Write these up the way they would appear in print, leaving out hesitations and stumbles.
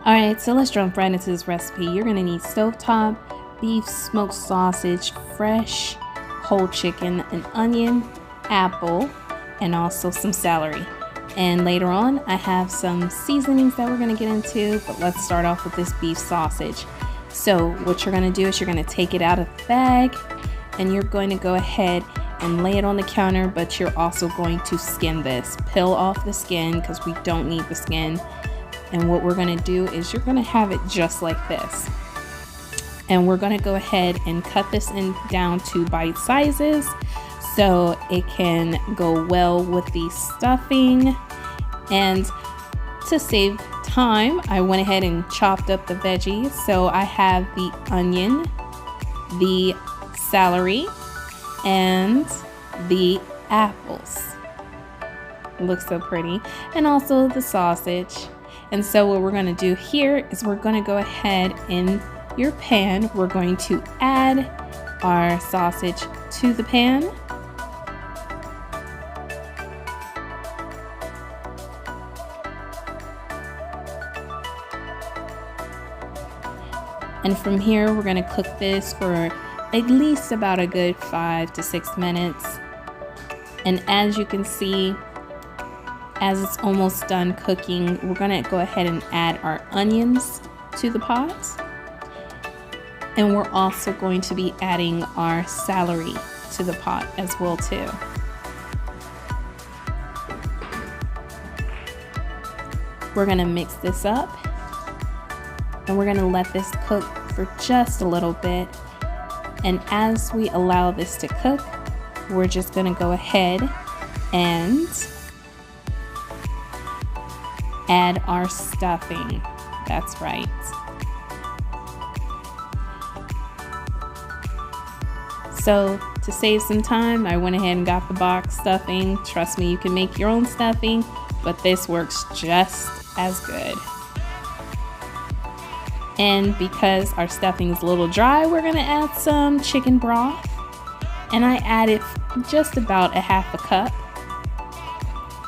Alright, so let's jump right into this recipe. You're going to need stovetop, beef, smoked sausage, fresh whole chicken, an onion, apple, and also some celery. And later on, I have some seasonings that we're going to get into, but let's start off with this beef sausage. So what you're going to do is you're going to take it out of the bag, and you're going to go ahead and lay it on the counter, but you're also going to skin this. Peel off the skin because we don't need the skin. And what we're going to do is you're going to have it just like this. And we're going to go ahead and cut this down to bite sizes so it can go well with the stuffing. And to save time, I went ahead and chopped up the veggies. So I have the onion, the celery, and the apples. It looks so pretty. And also the sausage. And so what we're going to do here is we're going to go ahead in your pan. We're going to add our sausage to the pan. And from here, we're going to cook this for at least about a good 5 to 6 minutes. And as you can see, as it's almost done cooking, we're going to go ahead and add our onions to the pot. And we're also going to be adding our celery to the pot as well too. We're going to mix this up, and we're going to let this cook for just a little bit. And as we allow this to cook, we're just going to go ahead and add our stuffing. That's right. So to save some time, I went ahead and got the box stuffing. Trust me, you can make your own stuffing, but this works just as good. And because our stuffing is a little dry, we're going to add some chicken broth. And I added just about a half a cup.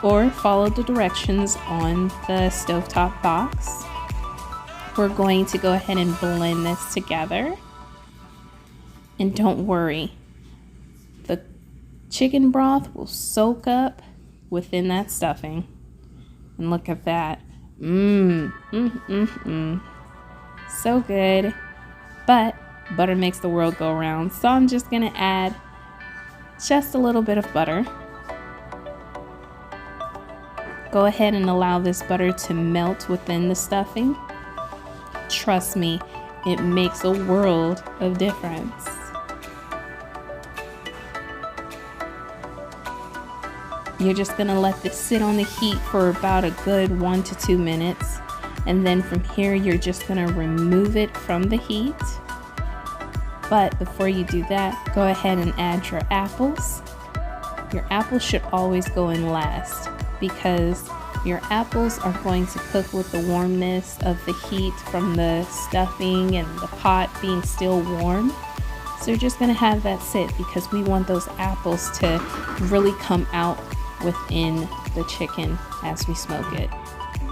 Or follow the directions on the stovetop box. We're going to go ahead and blend this together. And don't worry, the chicken broth will soak up within that stuffing. And look at that. So good. But butter makes the world go round. So I'm just going to add just a little bit of butter. Go ahead and allow this butter to melt within the stuffing. Trust me, it makes a world of difference. You're just gonna let this sit on the heat for about a good 1 to 2 minutes. And then from here, you're just gonna remove it from the heat. But before you do that, go ahead and add your apples. Your apples should always go in last, because your apples are going to cook with the warmness of the heat from the stuffing and the pot being still warm. So you're just going to have that sit because we want those apples to really come out within the chicken as we smoke it.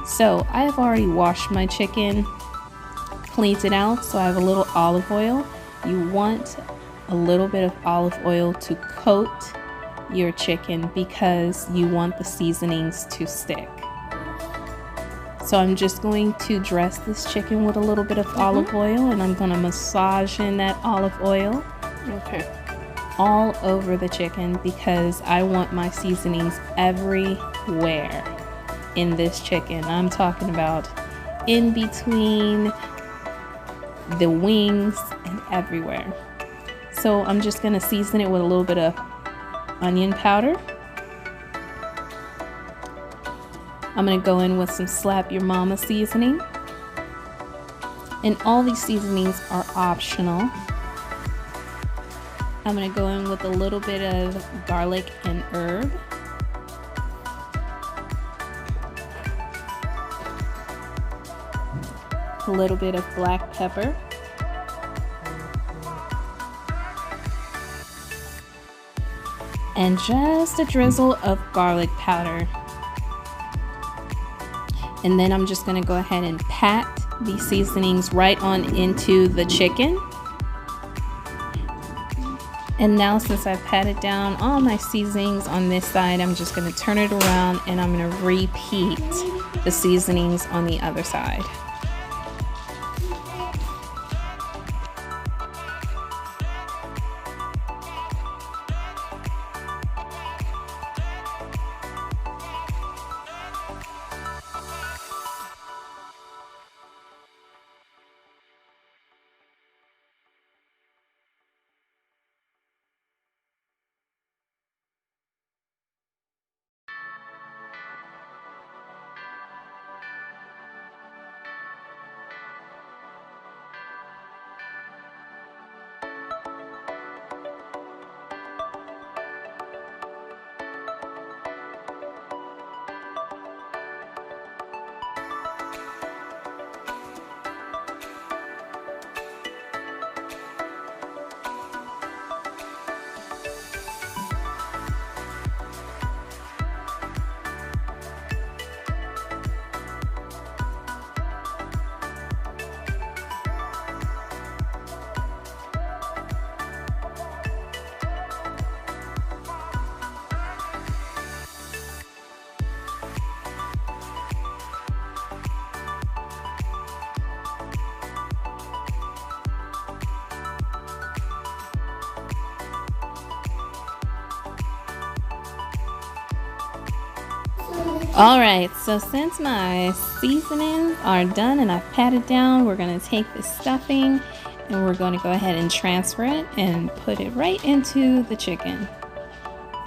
So I have already washed my chicken, cleaned it out, so I have a little olive oil. You want a little bit of olive oil to coat your chicken because you want the seasonings to stick. So I'm just going to dress this chicken with a little bit of olive oil, and I'm going to massage in that olive oil all over the chicken because I want my seasonings everywhere in this chicken. I'm talking about in between the wings and everywhere. So I'm just going to season it with a little bit of onion powder. I'm going to go in with some Slap Your Mama seasoning. And all these seasonings are optional. I'm going to go in with a little bit of garlic and herb. A little bit of black pepper. And just a drizzle of garlic powder. And then I'm just going to go ahead and pat the seasonings right on into the chicken. And now since I've patted down all my seasonings on this side, I'm just going to turn it around and I'm going to repeat the seasonings on the other side. Alright, so since my seasonings are done and I've patted down, we're going to take the stuffing and we're going to go ahead and transfer it and put it right into the chicken.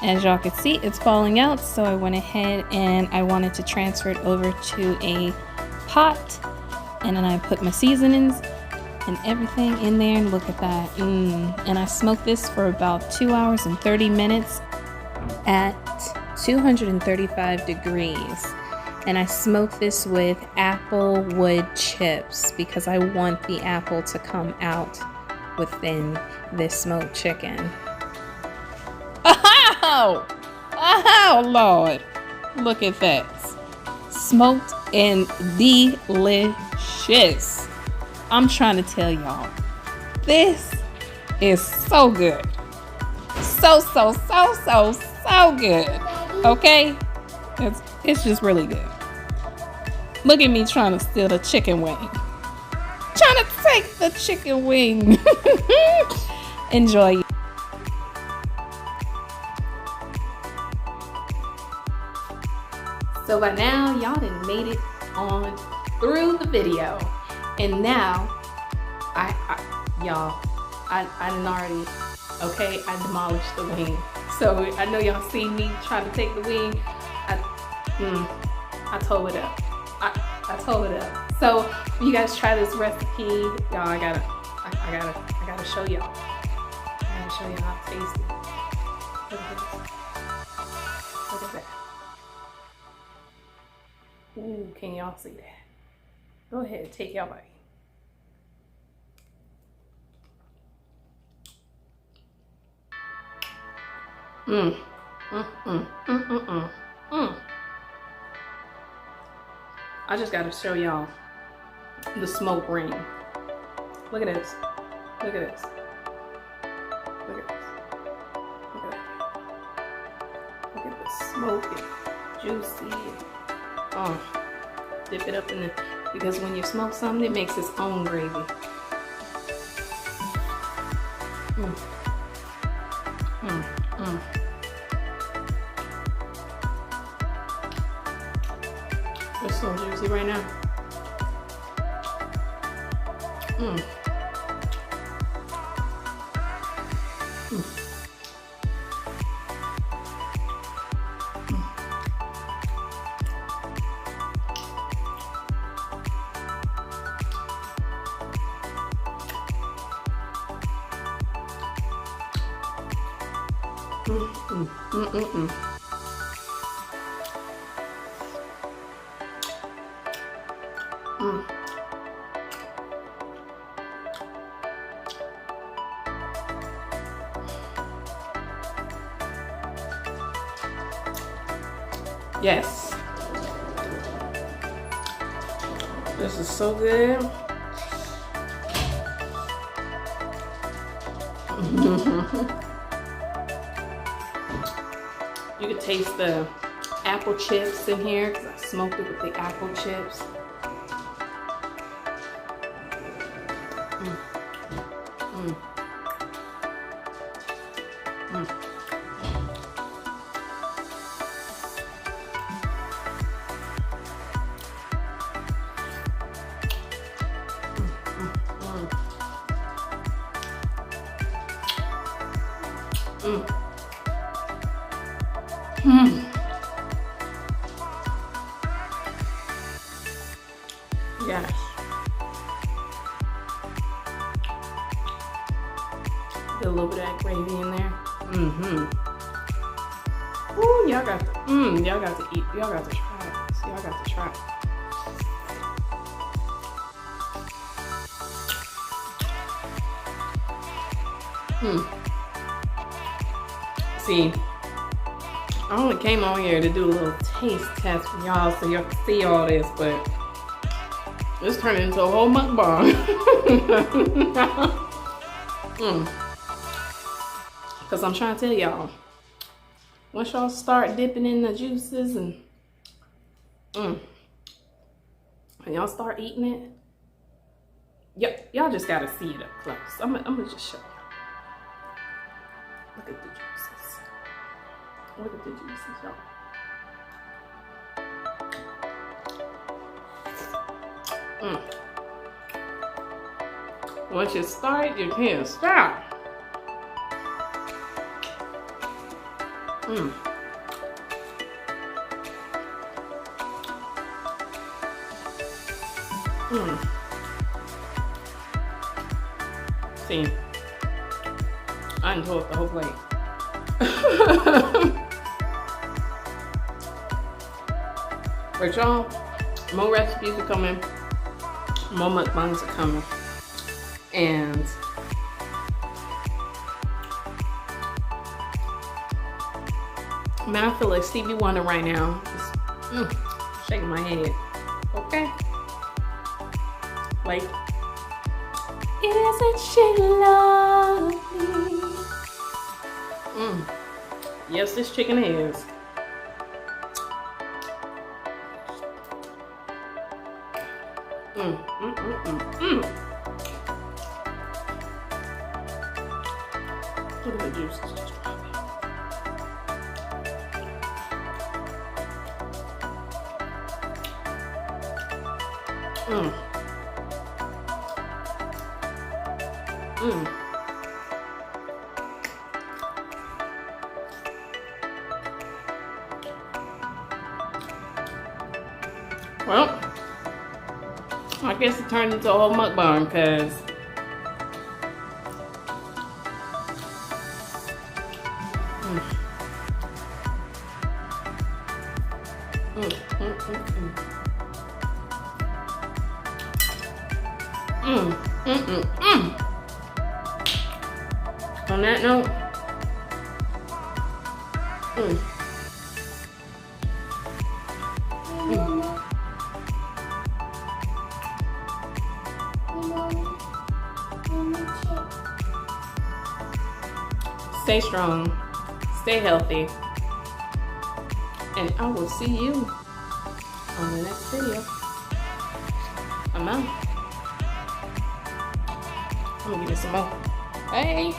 As y'all can see, it's falling out, so I went ahead and I wanted to transfer it over to a pot, and then I put my seasonings and everything in there, and look at that. And I smoked this for about 2 hours and 30 minutes at 235 degrees, and I smoked this with apple wood chips because I want the apple to come out within this smoked chicken. Oh Lord, look at that, smoked and delicious. I'm trying to tell y'all, this is so good, so good. Okay, it's just really good. Look at me trying to steal the chicken wing. Trying to take the chicken wing. Enjoy. So by now, y'all done made it on through the video. And now, I done already, okay, I demolished the wing. So I know y'all see me trying to take the wing. I tore it up. I tore it up. So if you guys try this recipe, y'all, I gotta show y'all. I gotta show y'all how to taste it. Look at this. Look at that. Ooh, can y'all see that? Go ahead, take your bite. I just gotta show y'all the smoke ring. Look at this. Look at this. Look at this. Look at that. Look at the smoke and juicy. Oh, dip it up in the, because when you smoke something, it makes its own gravy. It's so juicy right now. Yes. This is so good. You can taste the apple chips in here because I smoked it with the apple chips. Yes. Get a little bit of that gravy in there. Ooh, y'all got to, y'all got to eat. Y'all got to try it. Y'all got to try it. See, I only came on here to do a little taste test for y'all so y'all can see all this, but it's turning into a whole mukbang. Because I'm trying to tell y'all, once y'all start dipping in the juices and y'all start eating it, y'all just gotta see it up close. I'm gonna just show you. Look at the juices. Look at the juices, y'all. Once you start, you can't stop. See, I done tore up the whole plate. But y'all, more recipes are coming, more mukbangs are coming, and man, I feel like Stevie Wonder right now, just shaking my head. Okay, like, isn't she lovely? Yes, this chicken is. Look at the juices just dropping. Well, I guess it turned into a whole mukbang because on that note, stay strong, stay healthy, and I will see you on the next video. I'm out. I'm gonna give you some more. Hey.